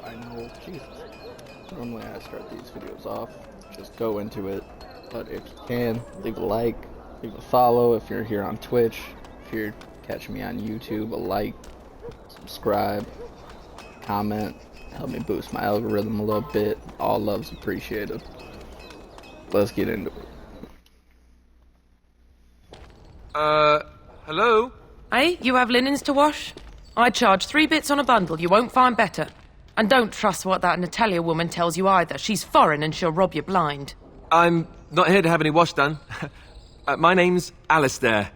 I know, Jesus. Normally I start these videos off, just go into it, but if you can, leave a like, leave a follow if you're here on Twitch, if you're catching me on YouTube, a like, subscribe, comment, help me boost my algorithm a little bit. All love's appreciated. Let's get into it. Hello? Hey, you have linens to wash? I charge 3 bits on a bundle, you won't find better. And don't trust what that Natalia woman tells you either. She's foreign and she'll rob you blind. I'm not here to have any wash done. My name's Alistair.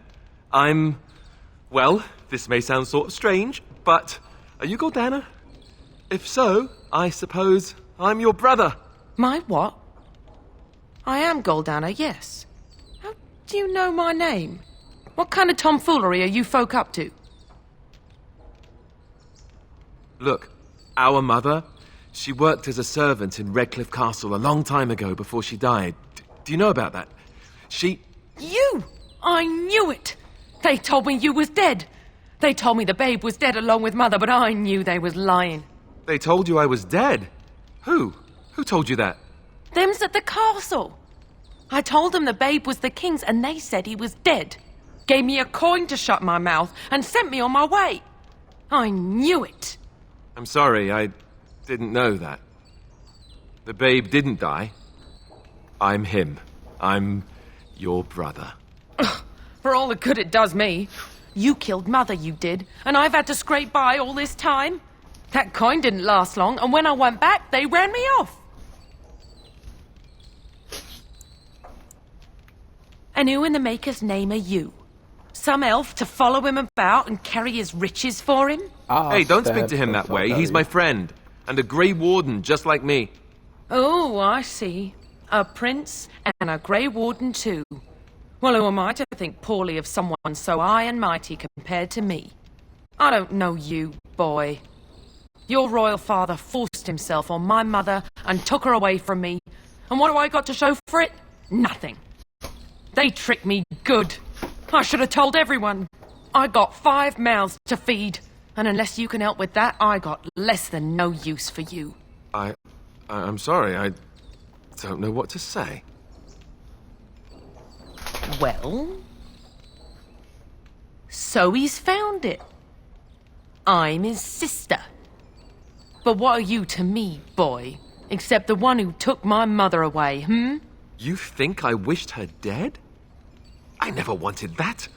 Well, this may sound sort of strange, but are you Gordana? If so, I suppose I'm your brother. My what? I am Goldana, yes. How do you know my name? What kind of tomfoolery are you folk up to? Look, our mother, she worked as a servant in Redcliffe Castle a long time ago before she died. Do you know about that? You! I knew it! They told me you was dead. They told me the babe was dead along with mother, but I knew they was lying. They told you I was dead? Who? Who told you that? Them's at the castle. I told them the babe was the king's and they said he was dead. Gave me a coin to shut my mouth and sent me on my way. I knew it. I'm sorry, I didn't know that. The babe didn't die. I'm him. I'm your brother. Ugh, for all the good it does me. You killed mother, you did, and I've had to scrape by all this time. That coin didn't last long, and when I went back, they ran me off. And who in the maker's name are you? Some elf to follow him about and carry his riches for him? Hey, don't speak to him that way. He's my friend, and a Grey Warden just like me. Oh, I see. A prince and a Grey Warden too. Well, who am I to think poorly of someone so high and mighty compared to me? I don't know you, boy. Your royal father forced himself on my mother and took her away from me. And what do I got to show for it? Nothing. They tricked me good. I should have told everyone. I got 5 mouths to feed. And unless you can help with that, I got less than no use for you. I'm sorry, I don't know what to say. Well? So he's found it. I'm his sister. But what are you to me, boy? Except the one who took my mother away, You think I wished her dead? I never wanted that.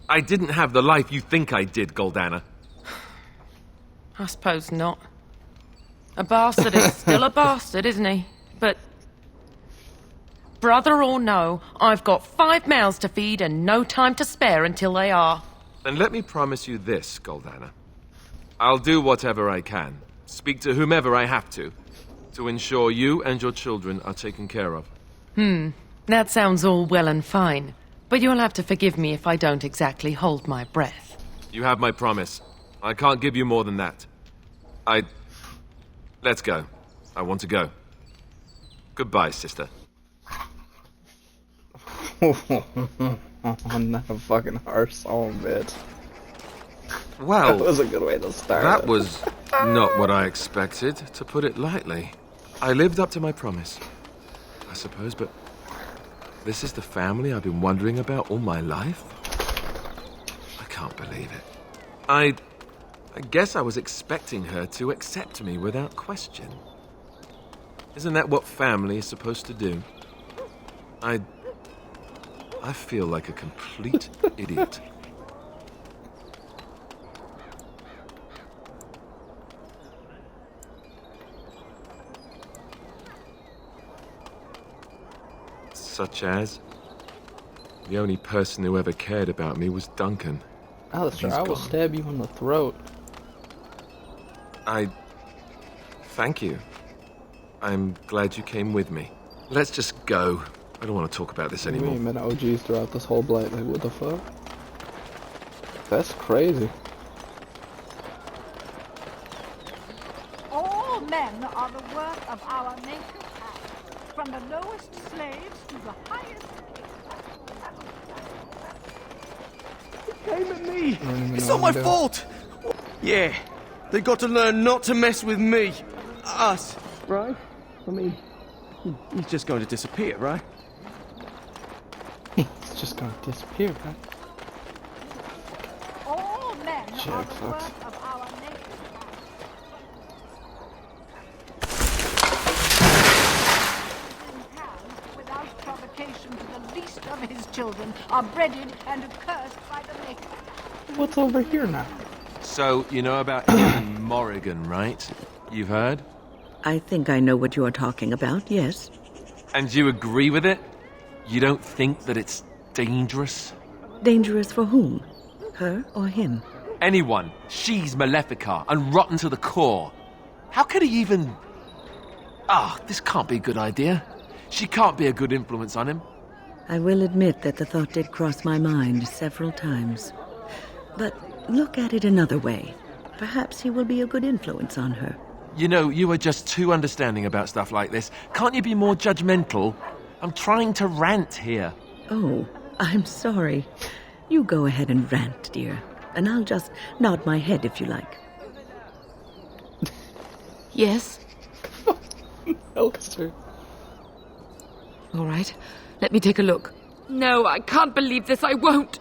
I didn't have the life you think I did, Goldana. I suppose not. A bastard is still a bastard, isn't he? But... brother or no, I've got 5 mouths to feed and no time to spare until they are. Then let me promise you this, Goldana. I'll do whatever I can, speak to whomever I have to ensure you and your children are taken care of. That sounds all well and fine. But you'll have to forgive me if I don't exactly hold my breath. You have my promise. I can't give you more than that. Let's go. I want to go. Goodbye, sister. I'm not a fucking harsh song, bitch. Well, That was a good way to start. that was not what I expected, to put it lightly. I lived up to my promise, I suppose, but this is the family I've been wondering about all my life? I can't believe it. I guess I was expecting her to accept me without question. Isn't that what family is supposed to do? I feel like a complete idiot. Such as, the only person who ever cared about me was Duncan. Alistair, I will stab you in the throat. Thank you. I'm glad you came with me. Let's just go. I don't want to talk about this We anymore. ain't been OGs throughout this whole blight. Like, what the fuck? That's crazy. All men are the work of our nation's hands, from the lowest slaves to the highest Came at me. I don't even It's know not what my I'm doing. fault. Yeah, They got to learn not to mess with me. Us. Right? I mean, he's just going to disappear, right? He's just gonna disappear, right? All men are Jack the fucks. work of our nature. Without provocation to the least of his children, are breaded and accursed by the Maker. What's over here now? So, you know about him and Morrigan, right? You've heard? I think I know what you are talking about, yes. And you agree with it? You don't think that it's dangerous? Dangerous for whom? Her or him? Anyone. She's Malefica and rotten to the core. How could he even... this can't be a good idea. She can't be a good influence on him. I will admit that the thought did cross my mind several times. But look at it another way. Perhaps he will be a good influence on her. You know, you are just too understanding about stuff like this. Can't you be more judgmental? I'm trying to rant here. Oh, I'm sorry. You go ahead and rant, dear. And I'll just nod my head if you like. Yes? Elster. All right. Let me take a look. No, I can't believe this. I won't.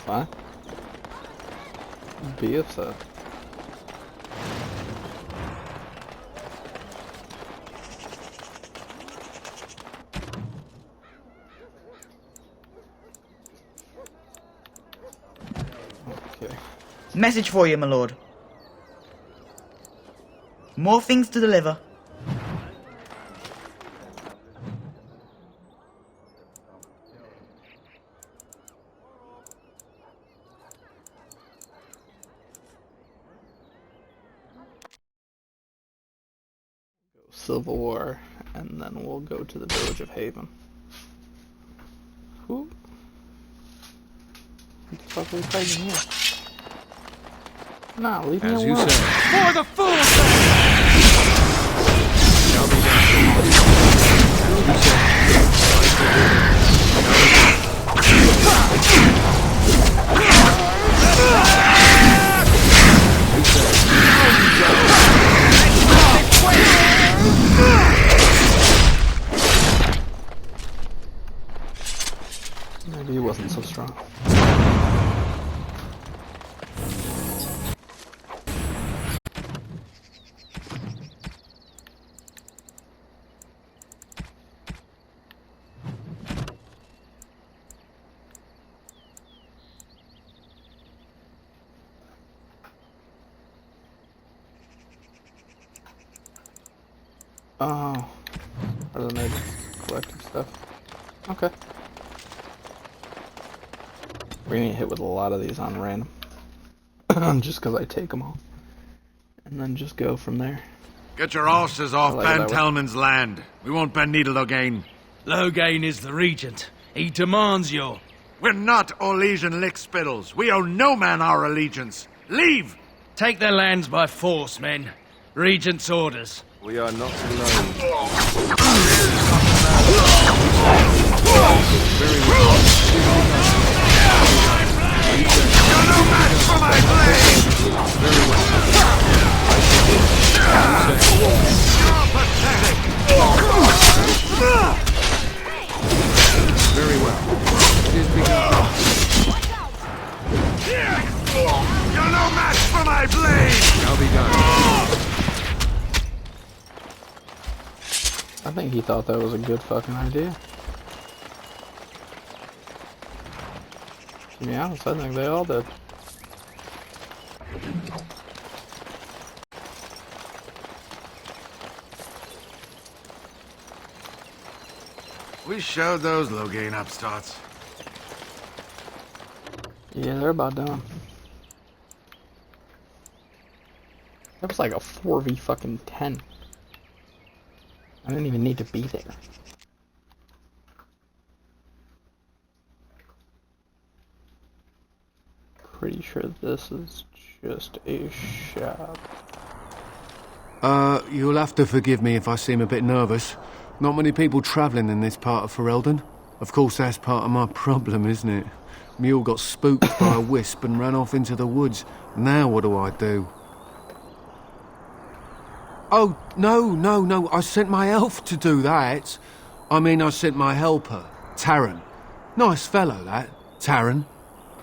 What? Be upset. Okay. Message for you, my lord. More things to deliver. Civil War, and then we'll go to the village of Haven. Who? What the fuck are we fighting here? Nah, leave me As you alone. say. For the fools! Maybe he wasn't so strong. Oh, are the neighbors collecting stuff? Okay. We're gonna get hit with a lot of these on random. Just because I take them all. And then just go from there. Get your horses off like it Ban that way. Talman's land. We won't bend needle again. Logain is the regent. He demands your... We're not Orlesian lickspittles. We owe no man our allegiance. Leave! Take their lands by force, men. Regent's orders. We are not alone. You're no match for my blade! You're pathetic! Very well. It is begun. You're no match for my blade! Now begun. I think he thought that was a good fucking idea. To be honest, I think they all did. We showed those Logain upstarts. Yeah, they're about done. That was like a 4v fucking 10. I didn't even need to be there. Pretty sure this is just a shop. You'll have to forgive me if I seem a bit nervous. Not many people travelling in this part of Ferelden. Of course, that's part of my problem, isn't it? Mule got spooked by a wisp and ran off into the woods. Now what do I do? Oh, no. I sent my elf to do that. I mean, I sent my helper, Taran. Nice fellow, that, Taran.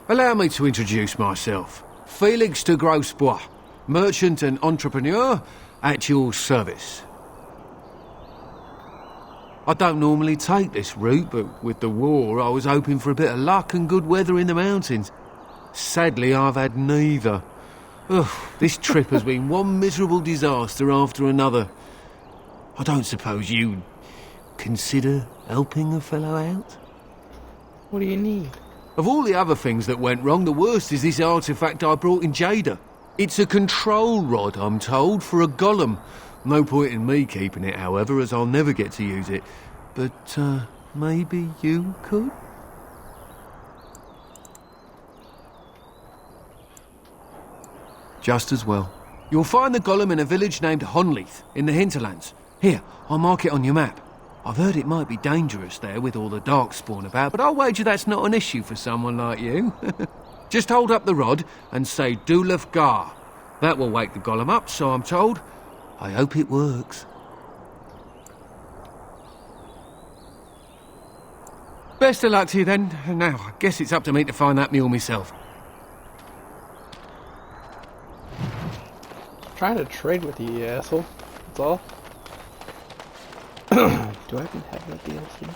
Allow me to introduce myself. Felix de Grosbois, merchant and entrepreneur at your service. I don't normally take this route, but with the war, I was hoping for a bit of luck and good weather in the mountains. Sadly, I've had neither. Ugh, this trip has been one miserable disaster after another. I don't suppose you'd consider helping a fellow out? What do you need? Of all the other things that went wrong, the worst is this artifact I brought in Jada. It's a control rod, I'm told, for a golem. No point in me keeping it, however, as I'll never get to use it. But, maybe you could? Just as well. You'll find the golem in a village named Honleith, in the hinterlands. Here, I'll mark it on your map. I've heard it might be dangerous there with all the darkspawn about, but I'll wager that's not an issue for someone like you. Just hold up the rod and say Dulaf Gar. That will wake the golem up, so I'm told. I hope it works. Best of luck to you then. Now, I guess it's up to me to find that mule myself. Trying to trade with you, you asshole. That's all. Do I even have that DLC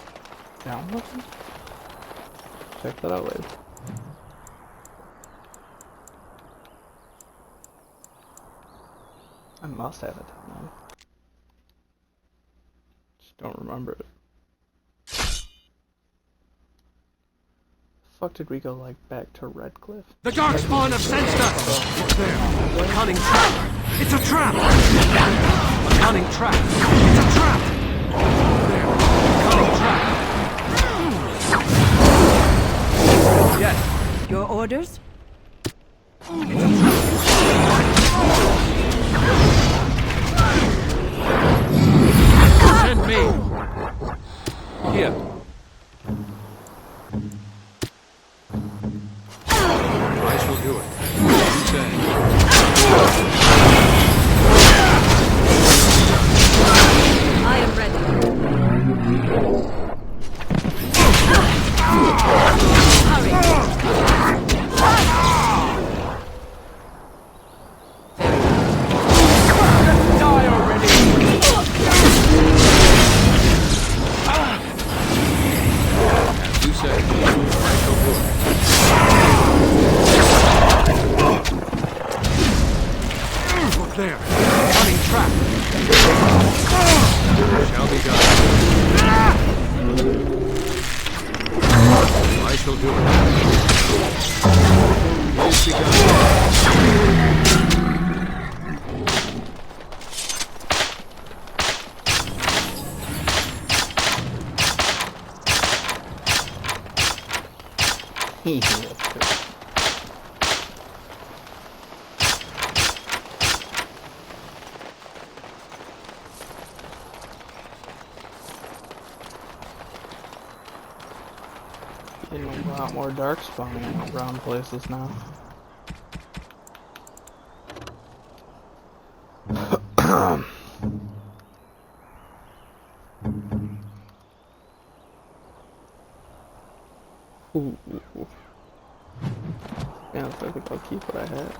downloaded? Check that out later. I must have it downloaded. Just don't remember it. Fuck did we go like back to Redcliffe? The darkspawn have sensed us! What's there? A cunning trap! It's a trap! A cunning trap! It's a trap! There! A cunning trap! Yes! Your orders? It's a trap! Send me! Here. I shall do it. You say. I am ready. Die already! As you say. I shall do it. Look there. Cunning trap. Shall be done. I shall do it. It is begun. Getting a lot more dark spawning around places now. Ooh. Yeah, I think I'll keep what I had.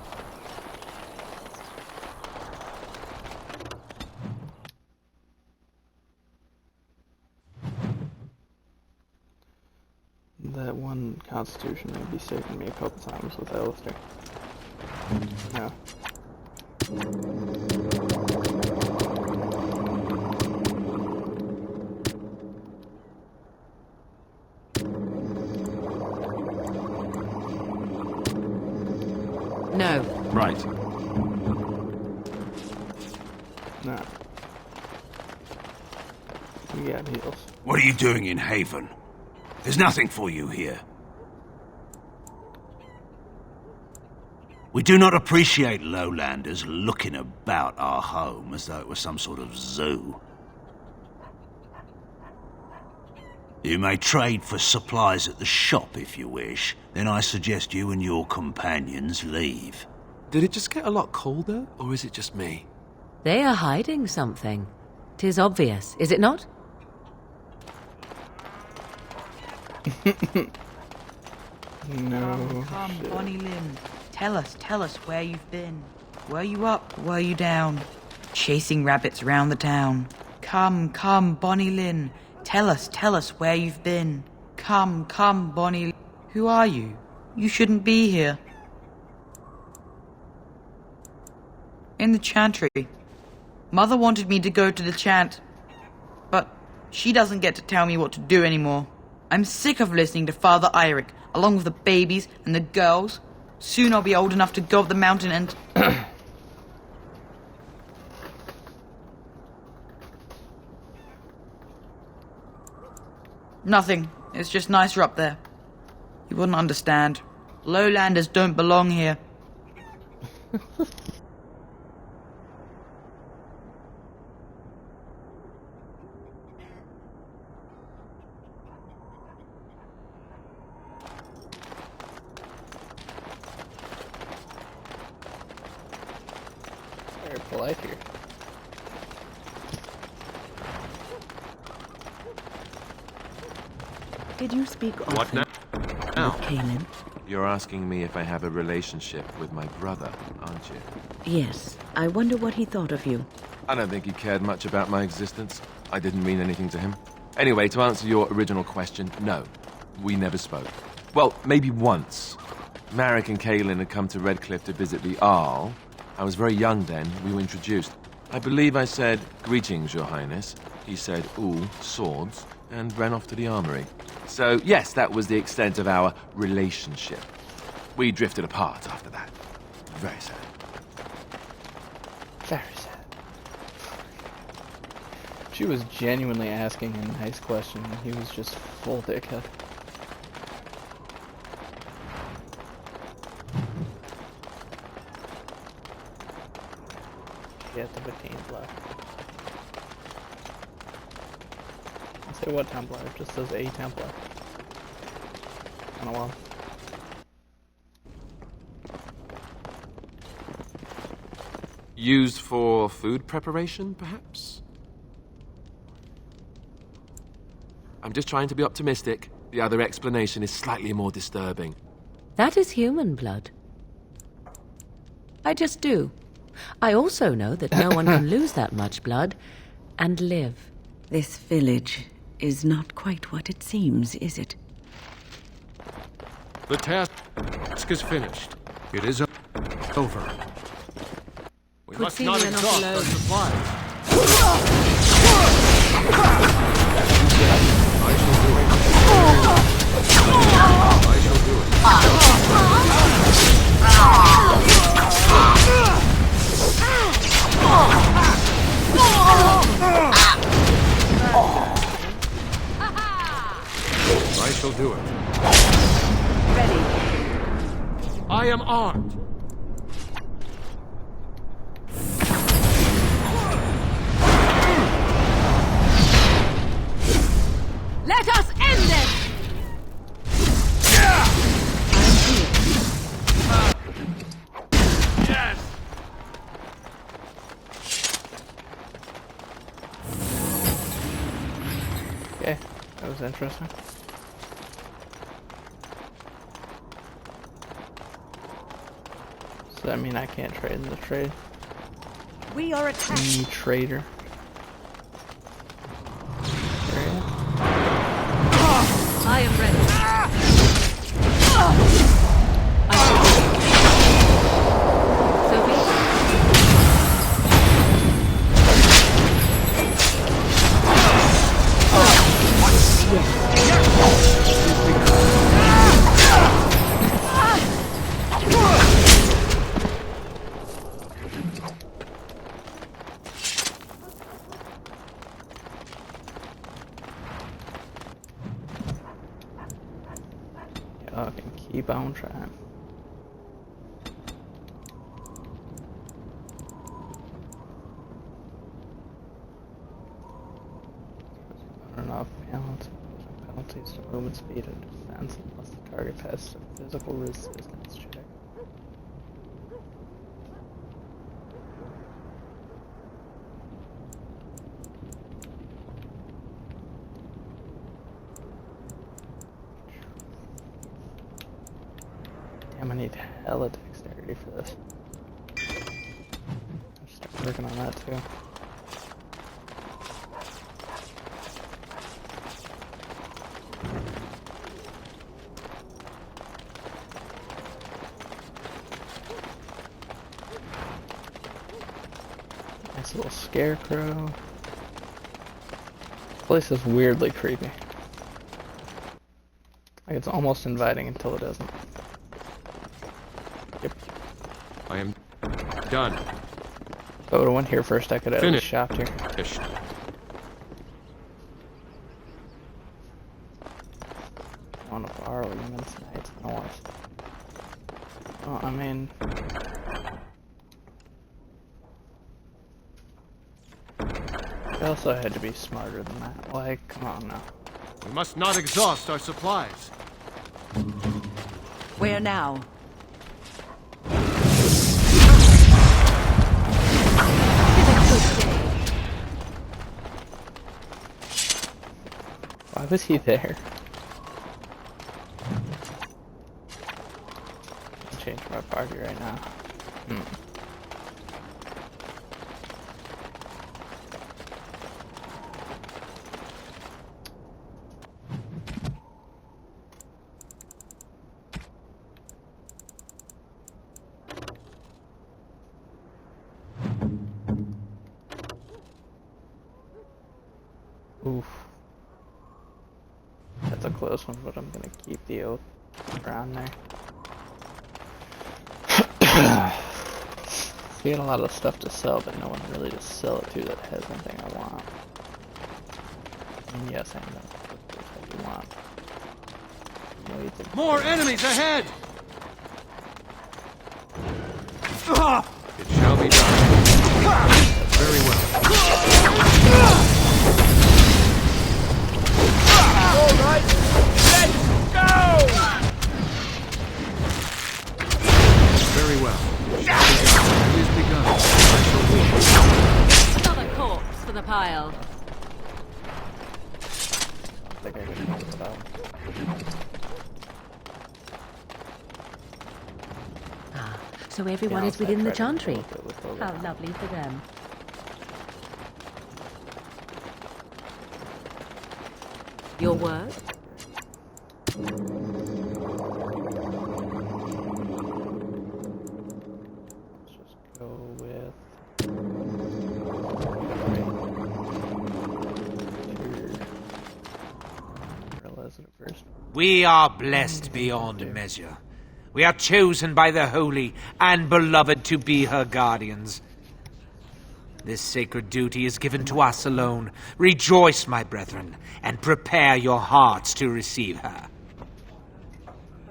That one constitution may be saving me a couple times with Alistair. Yeah. No. Right. Nah. We got heals. What are you doing in Haven? There's nothing for you here. We do not appreciate lowlanders looking about our home as though it was some sort of zoo. You may trade for supplies at the shop if you wish. Then I suggest you and your companions leave. Did it just get a lot colder, or is it just me? They are hiding something. 'Tis obvious, is it not? No. Come, shit. Bonnie Lynn. Tell us where you've been. Were you up? Were you down? Chasing rabbits round the town. Come, Bonnie Lynn. Tell us where you've been. Come, Bonnie. Who are you? You shouldn't be here. In the chantry. Mother wanted me to go to the chant, but she doesn't get to tell me what to do anymore. I'm sick of listening to Father Eirik, along with the babies and the girls. Soon I'll be old enough to go up the mountain and... Nothing. It's just nicer up there. You wouldn't understand. Lowlanders don't belong here. Very polite here. Did you speak often What now? with Kaelin? You're asking me if I have a relationship with my brother, aren't you? Yes. I wonder what he thought of you. I don't think he cared much about my existence. I didn't mean anything to him. Anyway, to answer your original question, no. We never spoke. Well, maybe once. Marek and Kaelin had come to Redcliffe to visit the Arl. I was very young then. We were introduced. I believe I said, "Greetings, Your Highness." He said, "Ooh, swords," and ran off to the armory. So, yes, that was the extent of our relationship. We drifted apart after that. Very sad. Very sad. She was genuinely asking a nice question, and he was just full dickhead. Get the Templar. Say what Templar? It just says a Templar. Kinda well. Used for food preparation, perhaps? I'm just trying to be optimistic. The other explanation is slightly more disturbing. That is human blood. I just do. I also know that no one can lose that much blood and live. This village is not quite what it seems, is it? The task is finished. It is over. We Could must feel not we're not exhaust our alone. supplies. I shall do it. I shall do it. I shall do it. Ready. I am armed. Let us end this! Yes! Okay, that was interesting. So that mean I can't trade in the trade? We are attacked. Me trader. There you go. I am ready. Y'all can keep on trying. Not enough balance. Don't use the movement speed and defense unless the target passes a physical resistance check. Damn, I need hella dexterity for this. I'll start working on that too. Nice little scarecrow. This place is weirdly creepy. Like it's almost inviting until it isn't. Yep. I am done. If I would have went here first, I could have at least shopped here. Finished. I want to borrow humans tonight. I don't want to. Well, I mean. I also had to be smarter than that. Like, come on now. We must not exhaust our supplies. Where now? Why was he there? I'll change my party right now. Oof. That's a close one, but I'm gonna keep the oath around there. We had a lot of stuff to sell, but no one really to sell it to that has anything I want. And yes, I know what you want. More enemies ahead! It shall be done. Very well. Alright, let's go! Very well. It is begun. I shall win. Another corpse for the pile. I think I can help it out. Ah, so everyone Yeah, is within the I'll try to chantry. help it with all How that. lovely for them. Your word? Let's just go with. Realize it at first. We are blessed beyond measure. We are chosen by the holy and beloved to be her guardians. This sacred duty is given to us alone. Rejoice, my brethren, and prepare your hearts to receive her.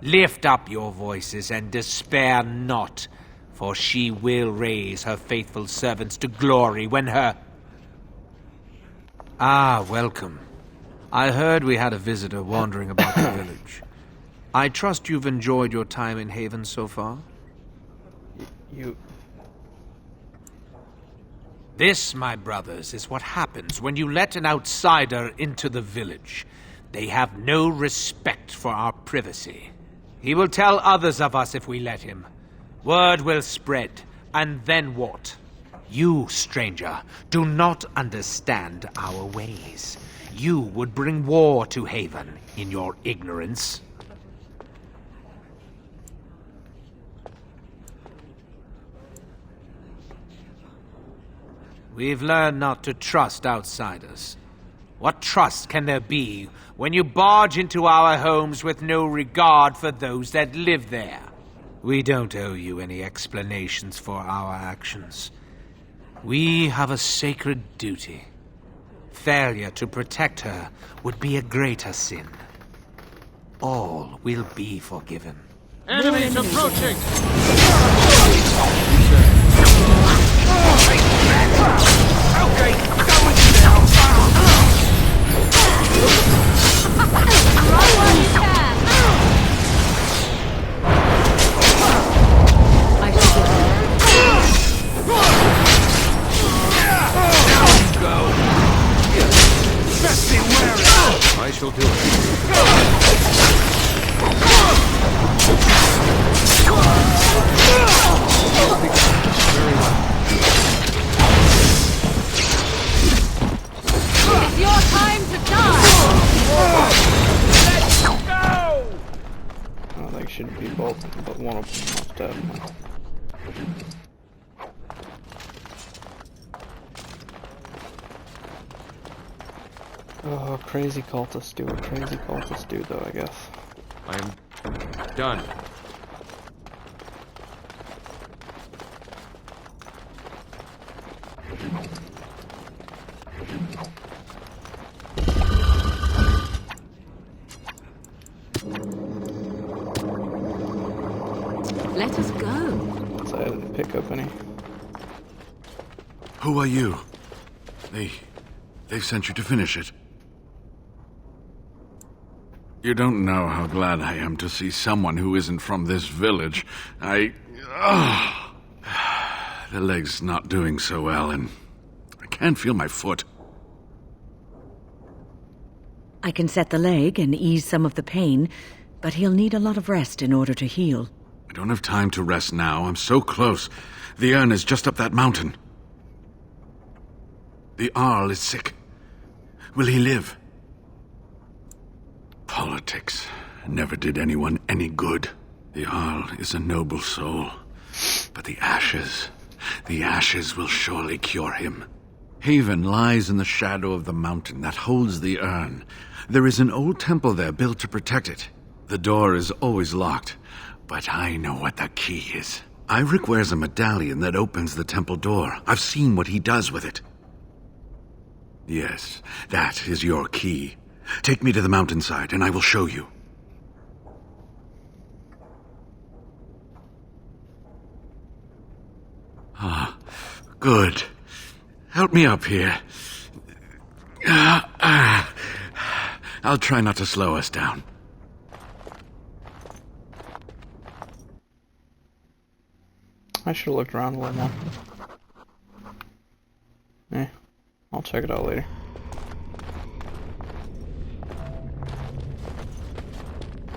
Lift up your voices and despair not, for she will raise her faithful servants to glory when her... Ah, welcome. I heard we had a visitor wandering about the village. I trust you've enjoyed your time in Haven so far? You. This, my brothers, is what happens when you let an outsider into the village. They have no respect for our privacy. He will tell others of us if we let him. Word will spread, and then what? You, stranger, do not understand our ways. You would bring war to Haven in your ignorance. We've learned not to trust outsiders. What trust can there be when you barge into our homes with no regard for those that live there? We don't owe you any explanations for our actions. We have a sacred duty. Failure to protect her would be a greater sin. All will be forgiven. Enemies approaching! Okay, going down! I shall Best beware it! I shall do it. Very well. It's your time to die! Oh, they should be both, but one of them is dead. Oh, crazy cultist do what crazy cultists do, though, I guess. I am done. let us go. So I didn't pick up any. Who are you? They've sent you to finish it. You don't know how glad I am to see someone who isn't from this village. The leg's not doing so well, and I can't feel my foot. I can set the leg and ease some of the pain, but he'll need a lot of rest in order to heal. I don't have time to rest now. I'm so close. The urn is just up that mountain. The Arl is sick. Will he live? Politics never did anyone any good. The Arl is a noble soul. But the ashes will surely cure him. Haven lies in the shadow of the mountain that holds the urn. There is an old temple there built to protect it. The door is always locked, but I know what the key is. Iric wears a medallion that opens the temple door. I've seen what he does with it. Yes, that is your key. Take me to the mountainside, and I will show you. Ah, good. Help me up here. I'll try not to slow us down. I should have looked around a little more. I'll check it out later.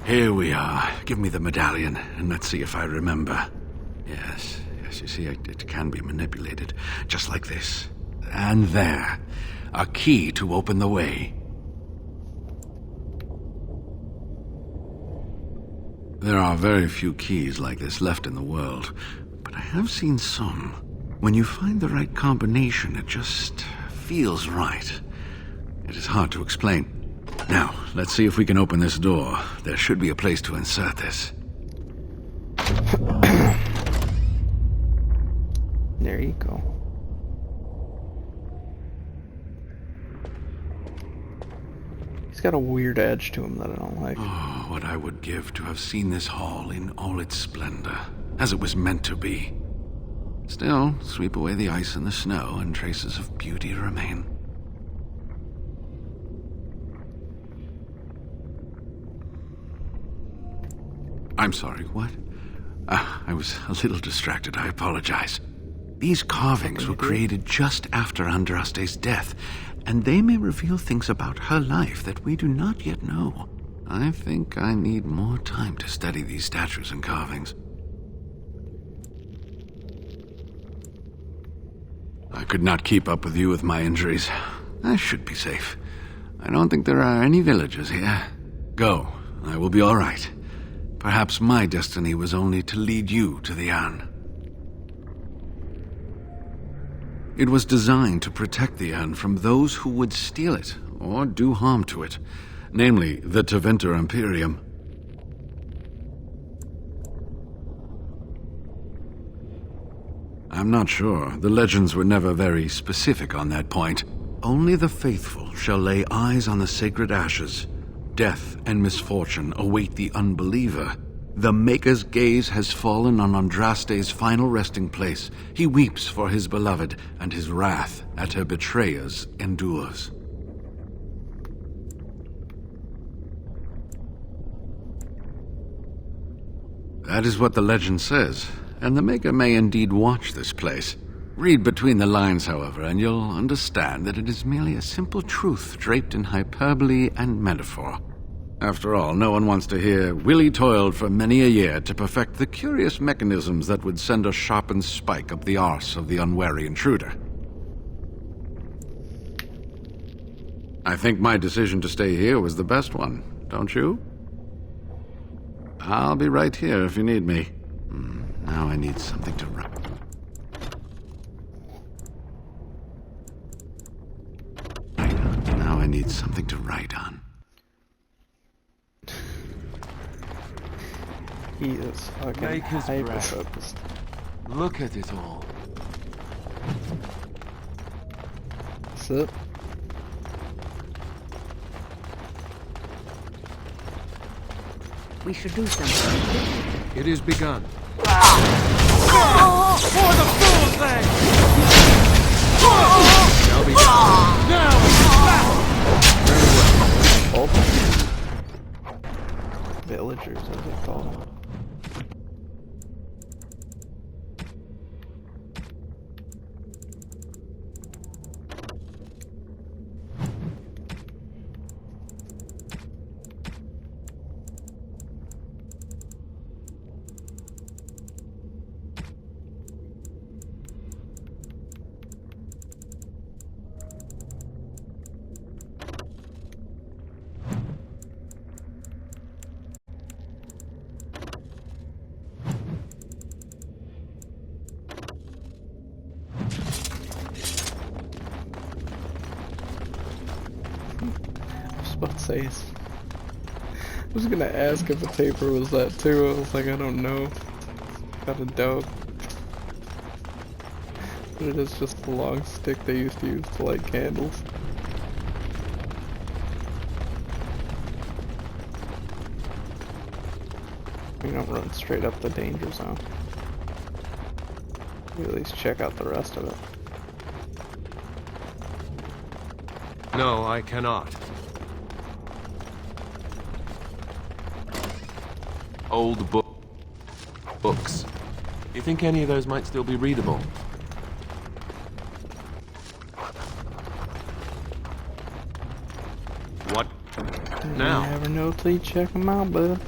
Here we are. Give me the medallion, and let's see if I remember. Yes, you see, it can be manipulated, just like this. And there. A key to open the way. There are very few keys like this left in the world, but I have seen some. When you find the right combination, it just feels right. It is hard to explain. Now, let's see if we can open this door. There should be a place to insert this. There you go. He's got a weird edge to him that I don't like. Oh, what I would give to have seen this hall in all its splendor, as it was meant to be. Still, sweep away the ice and the snow, and traces of beauty remain. I'm sorry, what? I was a little distracted, I apologize. These carvings were created just after Andraste's death, and they may reveal things about her life that we do not yet know. I think I need more time to study these statues and carvings. I could not keep up with you with my injuries. I should be safe. I don't think there are any villagers here. Go, I will be all right. Perhaps my destiny was only to lead you to the urn. It was designed to protect the urn from those who would steal it or do harm to it, namely the Tevinter Imperium. I'm not sure. The legends were never very specific on that point. Only the faithful shall lay eyes on the sacred ashes. Death and misfortune await the unbeliever. The Maker's gaze has fallen on Andraste's final resting place. He weeps for his beloved, and his wrath at her betrayers endures. That is what the legend says, and the Maker may indeed watch this place. Read between the lines, however, and you'll understand that it is merely a simple truth draped in hyperbole and metaphor. After all, no one wants to hear Willie toiled for many a year to perfect the curious mechanisms that would send a sharpened spike up the arse of the unwary intruder. I think my decision to stay here was the best one, don't you? I'll be right here if you need me. Now I need something to write. Now I need something to write on. He is fucking Make his breath. hyper-focused. Look at it all. That's it. We should do something. It is begun. Shall be done. Villagers, as they call them. About to say, I was gonna ask if the paper was that too. I was like, I don't know. Kind of dope. But it is just a long stick they used to use to light candles. You don't run straight up the danger zone. You at least check out the rest of it. No, I cannot. Old books. You think any of those might still be readable? What now? You never know till you check them out, bud.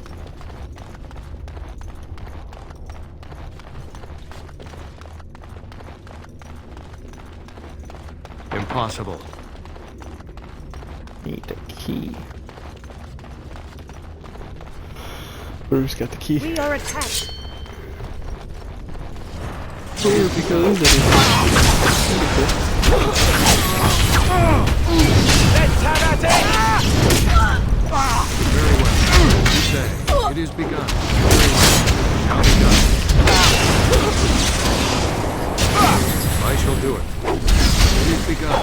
Impossible. Need the key. Bruce got the key. We are attacked. Here we go. Let's have at it! Very well. You say. It is begun. Very well. Shall be done. I shall do it. It is begun.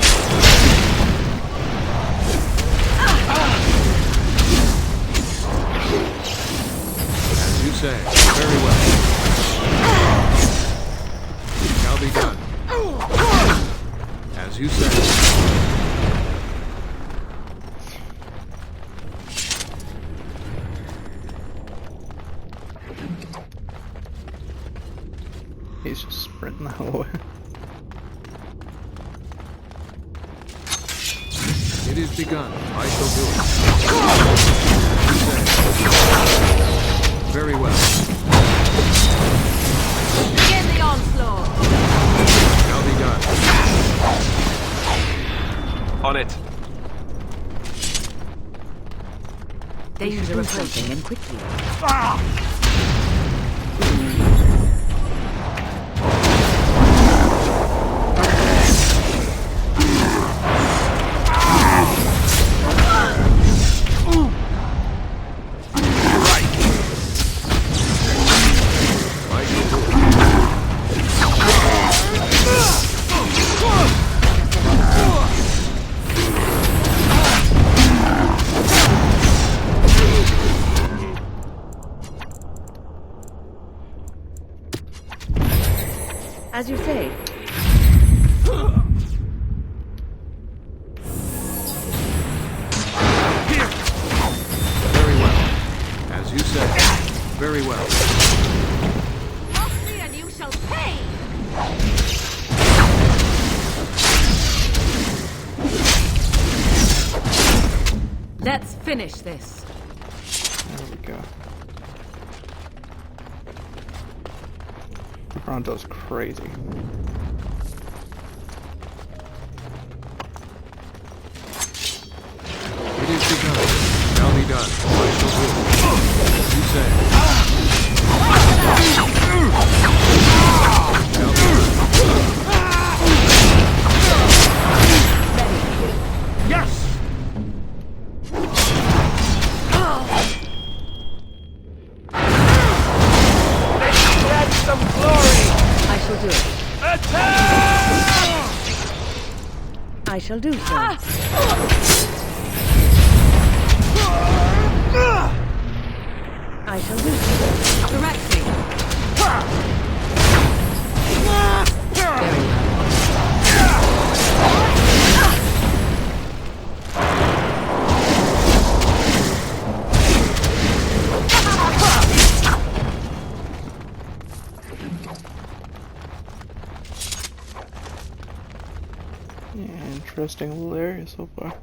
As you say. Very well. It shall be done. As you say. He's just sprinting the whole way. It is begun. I shall do it. Very well. Begin the onslaught! Shall be done. On it. Danger approaching, and quickly. As you say. Very well. As you say. Very well. Let's finish this. There we go. Toronto's crazy. It is begun. Shall be done. I shall do it. As you say. Shall be done. Yes! Let's get some glory! I shall do it. Attack! I shall do so. I shall do so. Direct me. Very well. Yeah, interesting little area so far.